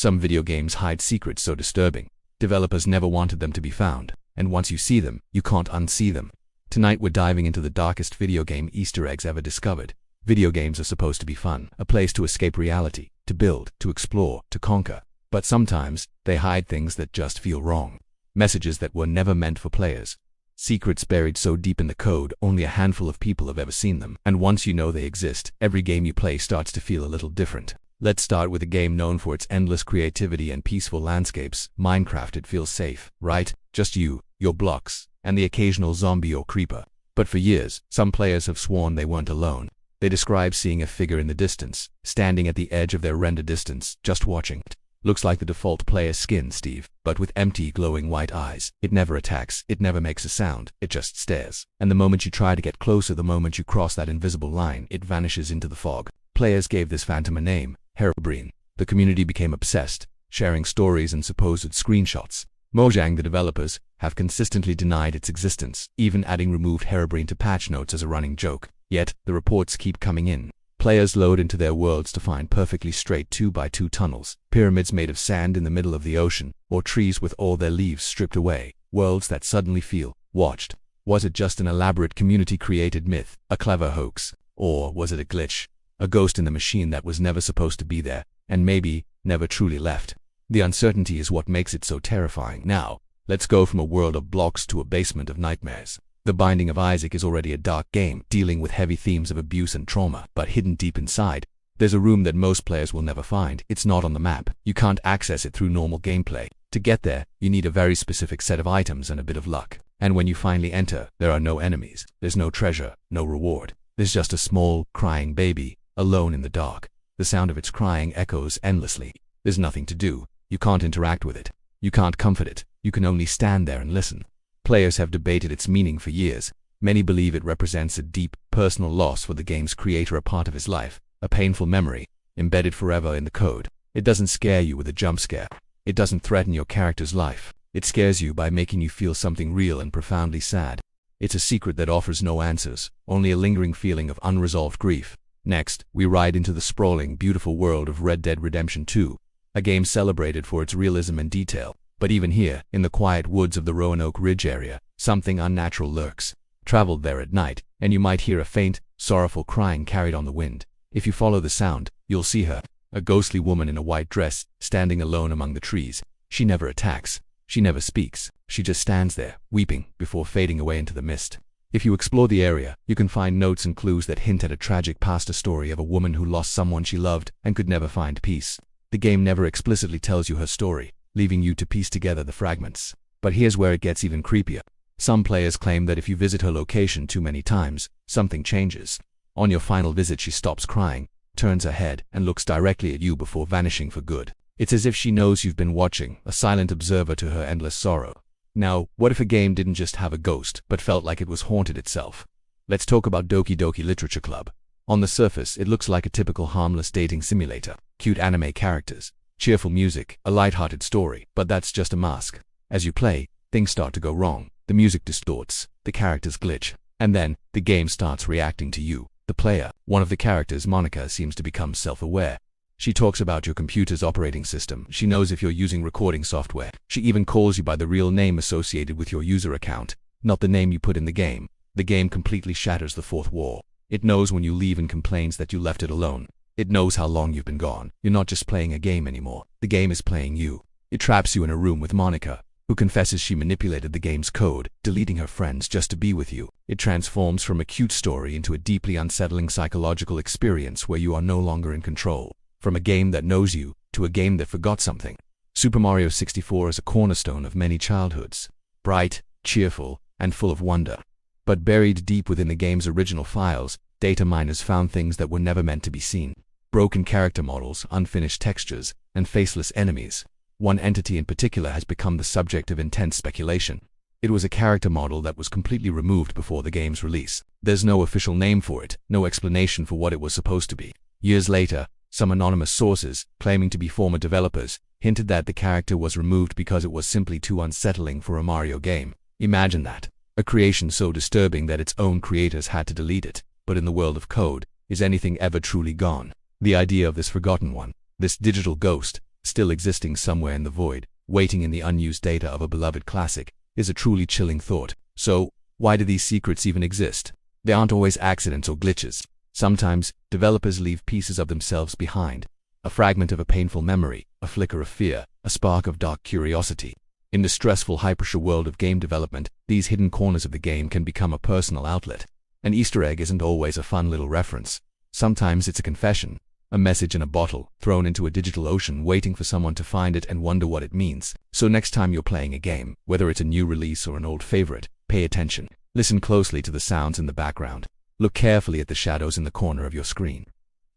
Some video games hide secrets so disturbing, developers never wanted them to be found, and once you see them, you can't unsee them. Tonight we're diving into the darkest video game Easter eggs ever discovered. Video games are supposed to be fun, a place to escape reality, to build, to explore, to conquer. But sometimes, they hide things that just feel wrong. Messages that were never meant for players. Secrets buried so deep in the code, only a handful of people have ever seen them. And once you know they exist, every game you play starts to feel a little different. Let's start with a game known for its endless creativity and peaceful landscapes. Minecraft. It feels safe, right? Just you, your blocks, and the occasional zombie or creeper. But for years, some players have sworn they weren't alone. They describe seeing a figure in the distance, standing at the edge of their render distance, just watching. Looks like the default player's skin, Steve, but with empty, glowing white eyes. It never attacks, it never makes a sound, it just stares. And the moment you try to get closer, the moment you cross that invisible line, it vanishes into the fog. Players gave this phantom a name, Herobrine. The community became obsessed, sharing stories and supposed screenshots. Mojang, the developers, have consistently denied its existence, even adding removed Herobrine to patch notes as a running joke. Yet, the reports keep coming in. Players load into their worlds to find perfectly straight 2x2 tunnels, pyramids made of sand in the middle of the ocean, or trees with all their leaves stripped away. Worlds that suddenly feel watched. Was it just an elaborate community-created myth, a clever hoax? Or was it a glitch? A ghost in the machine that was never supposed to be there, and maybe never truly left? The uncertainty is what makes it so terrifying. Now, let's go from a world of blocks to a basement of nightmares. The Binding of Isaac is already a dark game, dealing with heavy themes of abuse and trauma, but hidden deep inside, there's a room that most players will never find. It's not on the map. You can't access it through normal gameplay. To get there, you need a very specific set of items and a bit of luck. And when you finally enter, there are no enemies. There's no treasure, no reward. There's just a small, crying baby, alone in the dark. The sound of its crying echoes endlessly. There's nothing to do. You can't interact with it. You can't comfort it. You can only stand there and listen. Players have debated its meaning for years. Many believe it represents a deep, personal loss for the game's creator, a part of his life, a painful memory, embedded forever in the code. It doesn't scare you with a jump scare. It doesn't threaten your character's life. It scares you by making you feel something real and profoundly sad. It's a secret that offers no answers, only a lingering feeling of unresolved grief. Next, we ride into the sprawling, beautiful world of Red Dead Redemption 2, a game celebrated for its realism and detail. But even here, in the quiet woods of the Roanoke Ridge area, something unnatural lurks. Travel there at night, and you might hear a faint, sorrowful crying carried on the wind. If you follow the sound, you'll see her, a ghostly woman in a white dress, standing alone among the trees. She never attacks. She never speaks. She just stands there, weeping, before fading away into the mist. If you explore the area, you can find notes and clues that hint at a tragic past story of a woman who lost someone she loved and could never find peace. The game never explicitly tells you her story, leaving you to piece together the fragments. But here's where it gets even creepier. Some players claim that if you visit her location too many times, something changes. On your final visit, she stops crying, turns her head, and looks directly at you before vanishing for good. It's as if she knows you've been watching, a silent observer to her endless sorrow. Now, what if a game didn't just have a ghost, but felt like it was haunted itself? Let's talk about Doki Doki Literature Club. On the surface, it looks like a typical harmless dating simulator. Cute anime characters, cheerful music, a light-hearted story, but that's just a mask. As you play, things start to go wrong. The music distorts, the characters glitch, and then, the game starts reacting to you, the player. One of the characters, Monica, seems to become self-aware. She talks about your computer's operating system. She knows if you're using recording software. She even calls you by the real name associated with your user account, not the name you put in the game. The game completely shatters the fourth wall. It knows when you leave and complains that you left it alone. It knows how long you've been gone. You're not just playing a game anymore. The game is playing you. It traps you in a room with Monica, who confesses she manipulated the game's code, deleting her friends just to be with you. It transforms from a cute story into a deeply unsettling psychological experience where you are no longer in control. From a game that knows you, to a game that forgot something. Super Mario 64 is a cornerstone of many childhoods. Bright, cheerful, and full of wonder. But buried deep within the game's original files, data miners found things that were never meant to be seen. Broken character models, unfinished textures, and faceless enemies. One entity in particular has become the subject of intense speculation. It was a character model that was completely removed before the game's release. There's no official name for it, no explanation for what it was supposed to be. Years later, some anonymous sources, claiming to be former developers, hinted that the character was removed because it was simply too unsettling for a Mario game. Imagine that. A creation so disturbing that its own creators had to delete it. But in the world of code, is anything ever truly gone? The idea of this forgotten one, this digital ghost, still existing somewhere in the void, waiting in the unused data of a beloved classic, is a truly chilling thought. So, why do these secrets even exist? They aren't always accidents or glitches. Sometimes, developers leave pieces of themselves behind. A fragment of a painful memory, a flicker of fear, a spark of dark curiosity. In the stressful, hyper-sure world of game development, these hidden corners of the game can become a personal outlet. An Easter egg isn't always a fun little reference. Sometimes it's a confession, a message in a bottle, thrown into a digital ocean waiting for someone to find it and wonder what it means. So next time you're playing a game, whether it's a new release or an old favorite, pay attention. Listen closely to the sounds in the background. Look carefully at the shadows in the corner of your screen.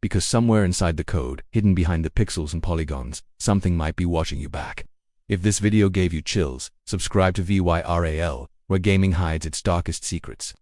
Because somewhere inside the code, hidden behind the pixels and polygons, something might be watching you back. If this video gave you chills, subscribe to VYRAL, where gaming hides its darkest secrets.